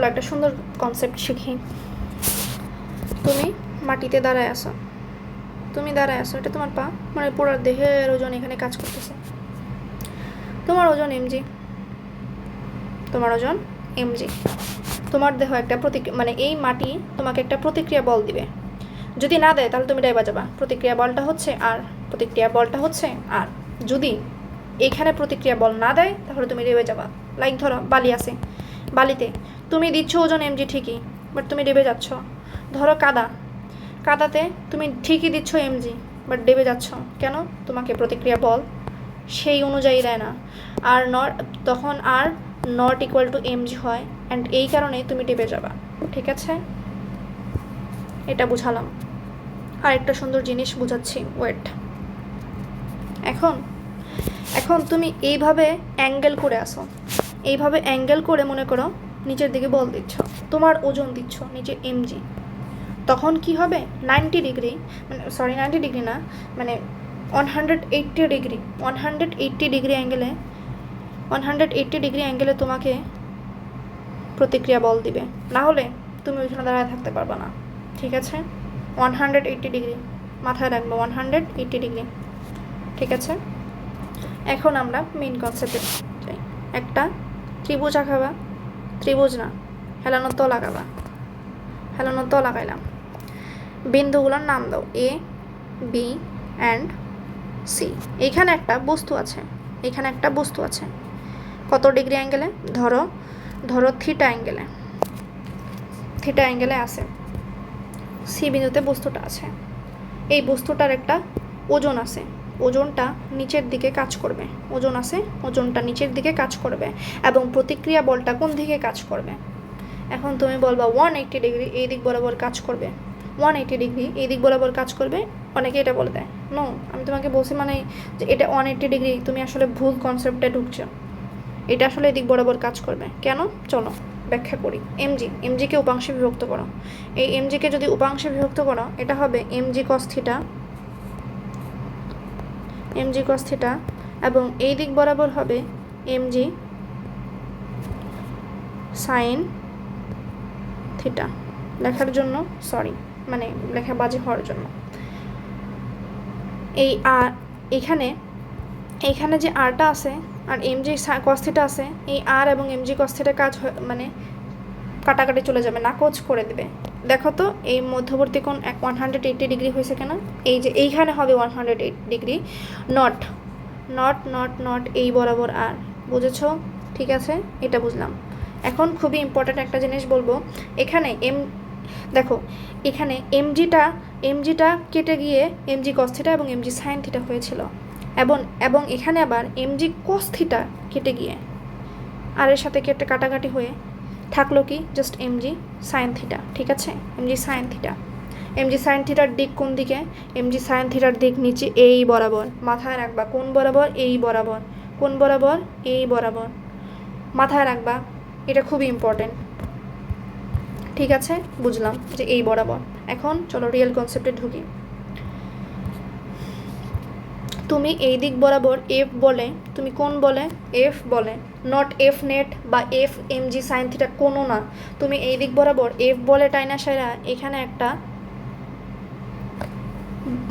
একটা সুন্দর কনসেপ্ট শিখি। তুমি মাটিতে দাঁড়ায় আসো, এটা তোমার পা, মানে পুরো দেহের ওজন এখানে কাজ করতেছে। তোমার ওজন এমজি, তোমার দেহ একটা মানে এই মাটি তোমাকে একটা প্রতিক্রিয়া বল দিবে। যদি না দেয় তাহলে তুমি ডাইবা যাবা। প্রতিক্রিয়া বলটা হচ্ছে আর যদি এখানে প্রতিক্রিয়া বল না দেয় তাহলে তুমি ডেবে যাবা। লাইক ধরো বালি আছে, বালিতে তুমি দিচ্ছ ওজন এমজি ঠিকই, বাট তুমি ডেবে যাচ্ছ। ধরো কাদাতে তুমি ঠিকই দিচ্ছ এমজি, বাট ডেবে যাচ্ছ কেন? তোমাকে প্রতিক্রিয়া বল সেই অনুযায়ী দেয় না, আর তখন are not equal to MG হয়, অ্যান্ড এই কারণে তুমি ডেবে যাবা। ঠিক আছে, এটা বুঝালাম। আর একটা সুন্দর জিনিস বুঝাচ্ছি, ওয়েট। এখন তুমি এইভাবে অ্যাঙ্গেল করে আসো, এইভাবে অ্যাঙ্গেল করে মনে করো নিচের দিকে বল দিচ্ছ, তোমার ওজন দিচ্ছ নিচে এমজি। তখন কি হবে? 90 ডিগ্রি, মানে 90 ডিগ্রি না, মানে 180 ডিগ্রি অ্যাঙ্গেলে তোমাকে প্রতিক্রিয়া বল দিবে, না হলে তুমি ওইখানে দাঁড়ায় থাকতে পারবে না। ঠিক আছে, 180 ডিগ্রি মাথায় রাখবো, 180 ডিগ্রি। ঠিক আছে, এখন আমরা মেইন কনসেপ্টে যাই। একটা ত্রিভুজ আঁকাবা, ত্রিভুজ না, হেলানোর তো লাগাইলাম। বিন্দুগুলোর নাম দাও এ, বি অ্যান্ড সি। এইখানে একটা বস্তু আছে, কত ডিগ্রি অ্যাঙ্গেলে? ধরো থিটা অ্যাঙ্গেলে আছে। সি বিন্দুতে বস্তুটা আছে, এই বস্তুটার একটা ওজন আছে, ওজনটা নিচের দিকে কাজ করবে, এবং প্রতিক্রিয়া বলটা কোন দিকে কাজ করবে? এখন তুমি বলবা 180 ডিগ্রি এই দিক বরাবর কাজ করবে, 180 ডিগ্রি এই দিক বরাবর কাজ করবে। অনেকে এটা বলে দেয়, নো, আমি তোমাকে বলছি মানে যে এটা 180 ডিগ্রি, তুমি আসলে ভুল কনসেপ্টে ঢুকছো। এটা আসলে এদিক বরাবর কাজ করবে কেন? চলো ব্যাখ্যা করি। এমজিকে উপাংশে বিভক্ত করো। এই এমজিকে যদি উপাংশে বিভক্ত করো, এটা হবে এমজি কস থিটা, এবং এই দিক বরাবর হবে এমজি সাইন থিটা। লেখার জন্য সরি, মানে লেখা বাজে হওয়ার জন্য। এই আর এইখানে যে আরটা আছে আর এমজি কস থিটা আছে, এই আর এবং এমজি কস থিটা কাজ মানে কাটাকাটি চলে যাবে, নাকচ করে দেবে। দেখো তো এই মধ্যবর্তী কোণ 180 ডিগ্রি হয়েছে কেন? এই যে এইখানে হবে 180 ডিগ্রি, নট এই বরাবর আর। বুঝেছ? ঠিক আছে, এটা বুঝলাম। এখন খুবই ইম্পর্ট্যান্ট একটা জিনিস বলবো। এখানে দেখো, এখানে এমজিটা কেটে গিয়ে এমজি কস থিটা এবং এমজি সাইন থিটা হয়েছিল, এবং এখানে আবার এমজি কস থিটা কেটে গিয়ে আর এর সাথে কেটে কাটাকাটি হয়ে থাকলো কি? Just MG sine theta. ঠিক আছে, এমজি সাইন থিটার দিক কোন দিকে? এমজি সাইন থিটার দিক নিচে এই বরাবর। মাথায় রাখবা কোন বরাবর? এই বরাবর। কোন বরাবর? এই বরাবর। মাথায় রাখবা, এটা খুবই ইম্পর্টেন্ট। ঠিক আছে, বুঝলাম যে এই বরাবর। এখন চলো রিয়েল কনসেপ্টে ঢুকি। তুমি এই দিক বরাবর এফ বলে, তুমি কোন বলে? এফ বলে, নট এফ নেট বা এফ এমজি সাইন থিটা, কোনো না। তুমি এই দিক বরাবর এফ বলে টাইনা সেরা এখানে একটা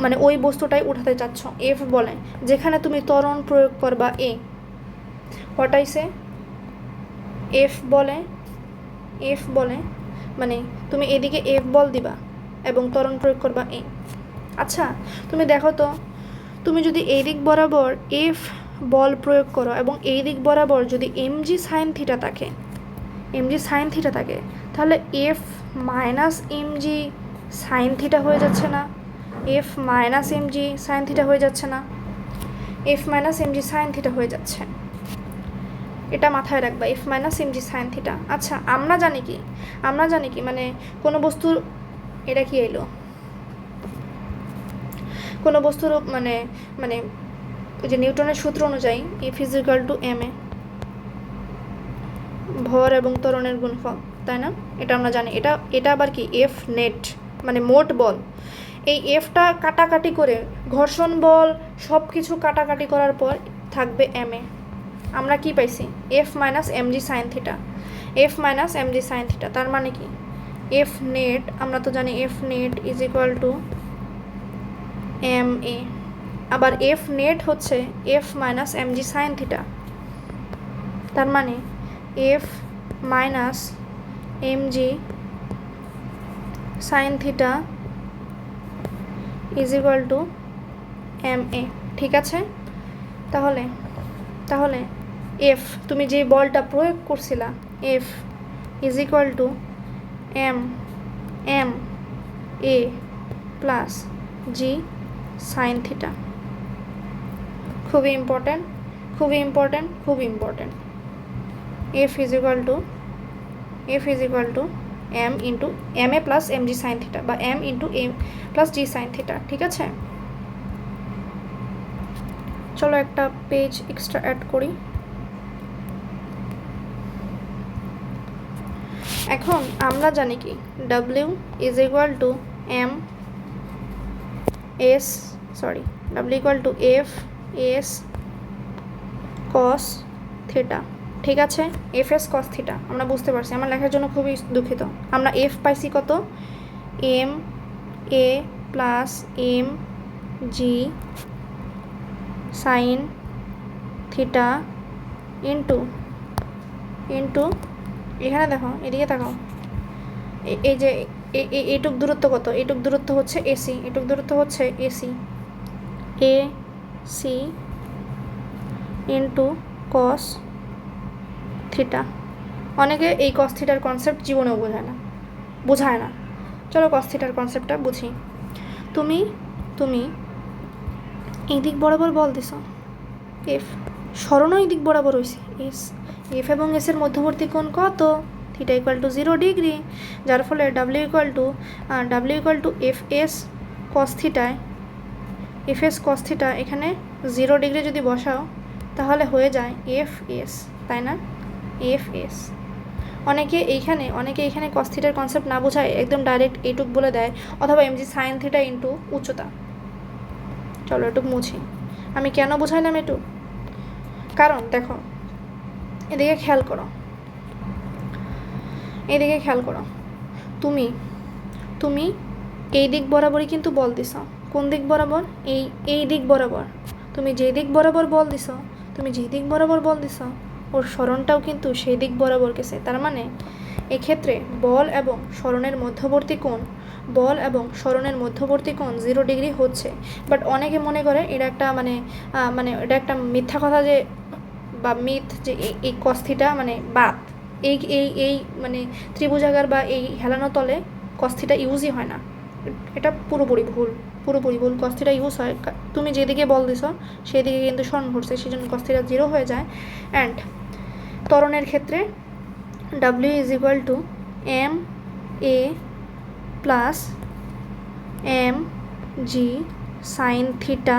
মানে ওই বস্তুটাই উঠাতে চাচ্ছ, এফ বলে, যেখানে তুমি ত্বরণ প্রয়োগ করবা এ। হটাইছে এফ বলে মানে তুমি এদিকে এফ বল দিবা এবং ত্বরণ প্রয়োগ করবা এ। আচ্ছা, তুমি দেখো তো, তুমি যদি এই দিক বরাবর এফ বল প্রয়োগ করো এবং এই দিক বরাবর যদি এমজি সাইন থিটা থাকে, তাহলে F minus MG sine theta হয়ে যাচ্ছে না? F minus MG sine theta হয়ে যাচ্ছে। এটা মাথায় রাখবা, F minus MG sine theta. আচ্ছা, আমরা জানি কি মানে কোনো বস্তুর, এটা কি এলো, কোনো বস্তুর মানে ওই যে নিউটনের সূত্র অনুযায়ী F is equal to M A, ভর এবং ত্বরণের গুণফল, তাই না? এটা আমরা জানি। এটা আবার কি? এফ নেট মানে মোট বল। এই এফটা কাটাকাটি করে, ঘর্ষণ বল সব কিছু কাটাকাটি করার পর থাকবে এম এ। আমরা কি পাইছি? F minus MG sine theta. F minus M G sine theta. তার মানে কি এফ নেট, আমরা তো জানি F net is equal to M A, আবার এফ নেট হচ্ছে F minus M G sine theta. তার মানে F minus M G sine theta is equal to M A. ঠিক আছে, তাহলে তাহলে এফ তুমি যে বলটা প্রয়োগ করছিলা, F is equal to M M A plus G sine theta. খুবই ইম্পর্ট্যান্ট, খুবই ইম্পর্ট্যান্ট, খুব important. F is equal to M into M A plus M G sine theta, বা M into M plus G sine theta. ঠিক আছে, চলো একটা page extra add করি। এখন আমরা জানি কি W is equal to M S W equal to F S cos theta. ঠিক আছে, এফ এস কস থিটা আমরা বুঝতে পারছি। আমার লেখার জন্য খুবই দুঃখিত। আমরা এফ পাইছি কত, M A plus M G sine theta into এখানে দেখো, এদিকে তাকাও, এই যে এইটুক দূরত্ব কত, এইটুক দূরত্ব হচ্ছে এসি, এইটুক দূরত্ব হচ্ছে A C, A C into cos theta. অনেকে এই কস থিটার কনসেপ্ট জীবনেও বোঝায় না। চলো কস থিটার কনসেপ্টটা বুঝি। তুমি এই দিক বরাবর বল দিছ, এফ সরণও এই দিক বরাবর হয়েছে এস, এফ এবং এস এর মধ্যবর্তী কোণ কত, থিটা ইকুয়াল টু 0 ডিগ্রি, যার ফলে W equal to F S cos থিটায়, এফ এস কস থিটা এখানে 0 ডিগ্রি যদি বসাও তাহলে হয়ে যায় এফ এস, তাই না, এফ এস। অনেকে এইখানে কস থিটার কনসেপ্ট না বোঝায় একদম ডাইরেক্ট এইটুক বলে দেয়, অথবা এমজি সাইন থিটা ইন্টু উচ্চতা। চলো এটুক মুছি। আমি কেন বোঝাইলাম এটুক, কারণ দেখো এদিকে খেয়াল করো, তুমি এই দিক বরাবরই কিন্তু বল দিছ। কোন দিক বরাবর, এই দিক বরাবর। তুমি যে দিক বরাবর বল দিছ ওর সরণটাও কিন্তু সেই দিক বরাবর গেছে। তার মানে এক্ষেত্রে বল এবং সরণের মধ্যবর্তী কোণ 0 ডিগ্রি হচ্ছে। বাট অনেকে মনে করে এটা একটা মানে এটা একটা মিথ্যা কথা, যে বা মিথ, যে এই কস থিটা মানে বাদ, এই মানে ত্রিভুজাকার বা এই হেলানো তলে কস থিটা ইউজই হয় না। এটা পুরোপুরি ভুল। কস থিটা ইউজ হয়, তুমি যেদিকে বল দিছ সেই দিকে কিন্তু সরণ ঘটছে, সেই জন্য কস থিটা 0 হয়ে যায়। অ্যান্ড ত্বরণের ক্ষেত্রে W is equal to M A plus M G sine theta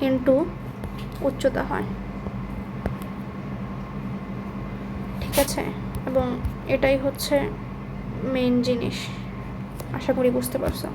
into উচ্চতা হয়। ঠিক আছে, এবং এটাই হচ্ছে মেইন জিনিস। আশা করি বুঝতে পারছো।